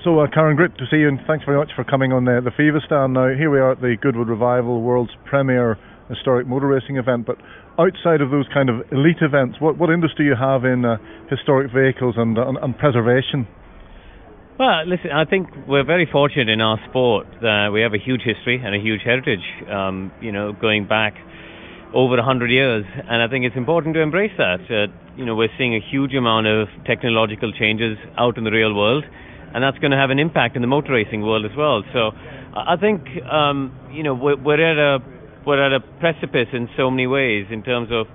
So, Karun, great to see you, and thanks very much for coming on the FIVA stand. Now, here we are at the Goodwood Revival, world's premier historic motor racing event, but outside of those kind of elite events, what interest do you have in historic vehicles and preservation? Well, listen, I think we're very fortunate in our sport that we have a huge history and a huge heritage, going back over 100 years, and I think it's important to embrace that. We're seeing a huge amount of technological changes out in the real world, and that's going to have an impact in the motor racing world as well. So I think we're at a precipice in so many ways in terms of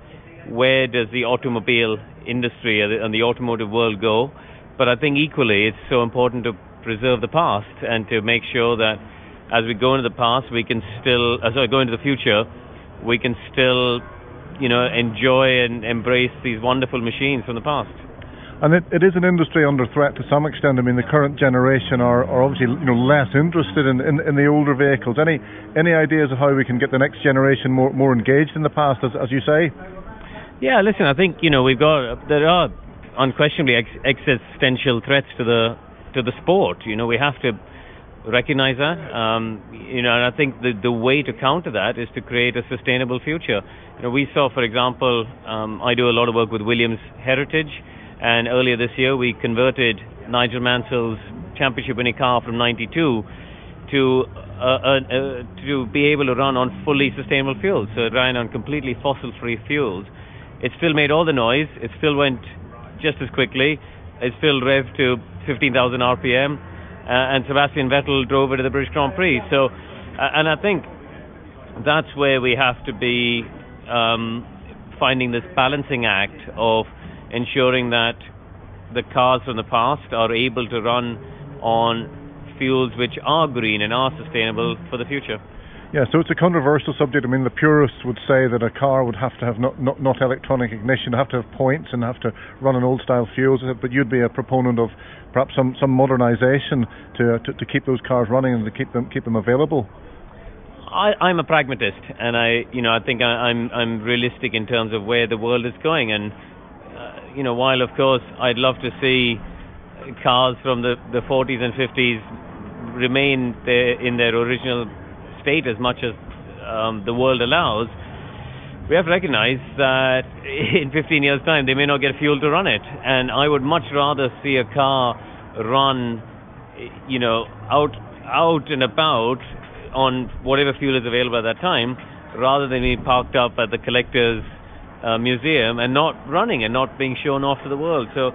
where does the automobile industry and the automotive world go. But I think equally it's so important to preserve the past and to make sure that as we go into the past, we can still, go into the future, we can still, enjoy and embrace these wonderful machines from the past. And it is an industry under threat to some extent. I mean, the current generation are obviously less interested in the older vehicles. Any ideas of how we can get the next generation more engaged in the past, as you say? Yeah, listen, I think there are unquestionably existential threats to the sport. We have to recognize that. And I think the way to counter that is to create a sustainable future. We saw, for example, I do a lot of work with Williams Heritage. And earlier this year, we converted Nigel Mansell's championship-winning car from '92 to be able to run on fully sustainable fuels. So it ran on completely fossil-free fuels. It still made all the noise. It still went just as quickly. It still revved to 15,000 RPM. And Sebastian Vettel drove it to the British Grand Prix. So, and I think that's where we have to be finding this balancing act of ensuring that the cars from the past are able to run on fuels which are green and are sustainable for the future. Yeah, so it's a controversial subject. I mean, the purists would say that a car would have to have not electronic ignition, have to have points and have to run on old-style fuels, but you'd be a proponent of perhaps some modernisation to keep those cars running and to keep them available. I'm a pragmatist, and I think I'm realistic in terms of where the world is going. And while of course I'd love to see cars from the 40s and 50s remain in their original state as much as the world allows, we have to recognize that in 15 years' time they may not get fuel to run it. And I would much rather see a car run, out and about on whatever fuel is available at that time, rather than being parked up at the collector's museum and not running and not being shown off to the world. So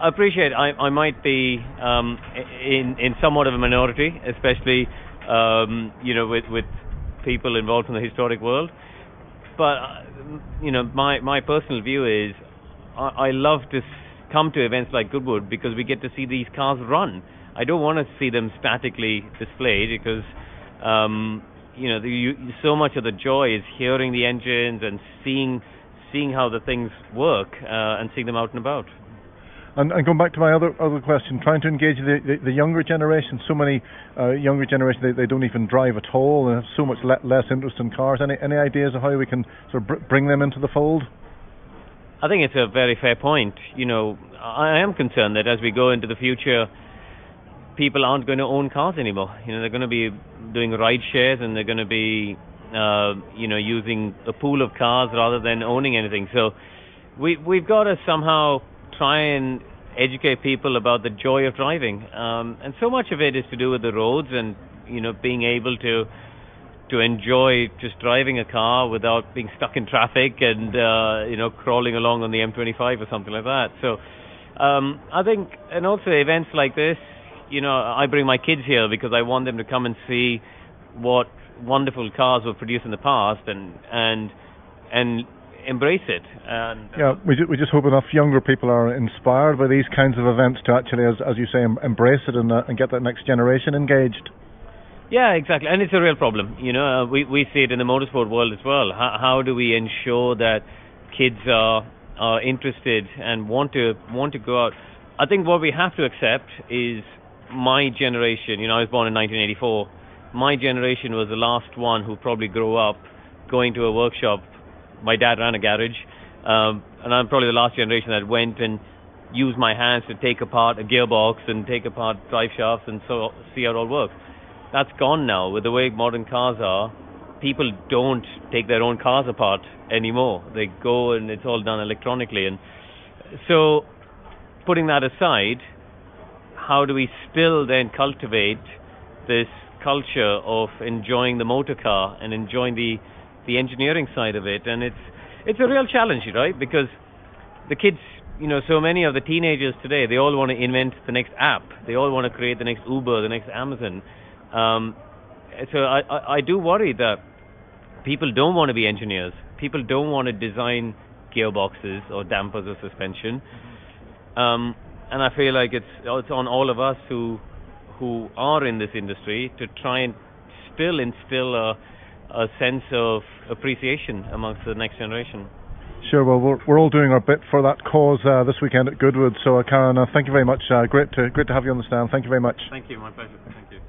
I appreciate I might be in somewhat of a minority, especially with people involved in the historic world. But my personal view is I love to come to events like Goodwood because we get to see these cars run. I don't want to see them statically displayed because so much of the joy is hearing the engines and seeing how the things work and seeing them out and about. And going back to my other question, trying to engage the younger generation. So many younger generation they don't even drive at all and have so much less interest in cars. Any ideas of how we can sort of bring them into the fold? I think it's a very fair point. I am concerned that as we go into the future, people aren't going to own cars anymore. They're going to be doing ride shares and they're going to be using a pool of cars rather than owning anything. So we've got to somehow try and educate people about the joy of driving. And so much of it is to do with the roads and, being able to enjoy just driving a car without being stuck in traffic and, crawling along on the M25 or something like that. So I think, and also events like this, I bring my kids here because I want them to come and see what wonderful cars were produced in the past and embrace it. And we just hope enough younger people are inspired by these kinds of events to actually, as you say, embrace it and get that next generation engaged. Yeah, exactly, and it's a real problem. We see it in the motorsport world as well. How do we ensure that kids are interested and want to go out? I think what we have to accept is my generation. I was born in 1984. My generation was the last one who probably grew up going to a workshop. My dad ran a garage, and I'm probably the last generation that went and use my hands to take apart a gearbox and take apart drive shafts and so see how it all works. That's gone now. With the way modern cars are, people don't take their own cars apart anymore. They go and it's all done electronically. And so, putting that aside, how do we still then cultivate this culture of enjoying the motor car and enjoying the engineering side of it? And it's a real challenge, right? Because the kids, so many of the teenagers today, they all want to invent the next app. They all want to create the next Uber, the next Amazon. So I do worry that people don't want to be engineers. People don't want to design gearboxes or dampers or suspension. And I feel like it's on all of us who are in this industry to try and still instill a sense of appreciation amongst the next generation. Sure, well, we're all doing our bit for that cause this weekend at Goodwood. So, Karun, thank you very much. Great to have you on the stand. Thank you very much. Thank you, my pleasure. Thank you.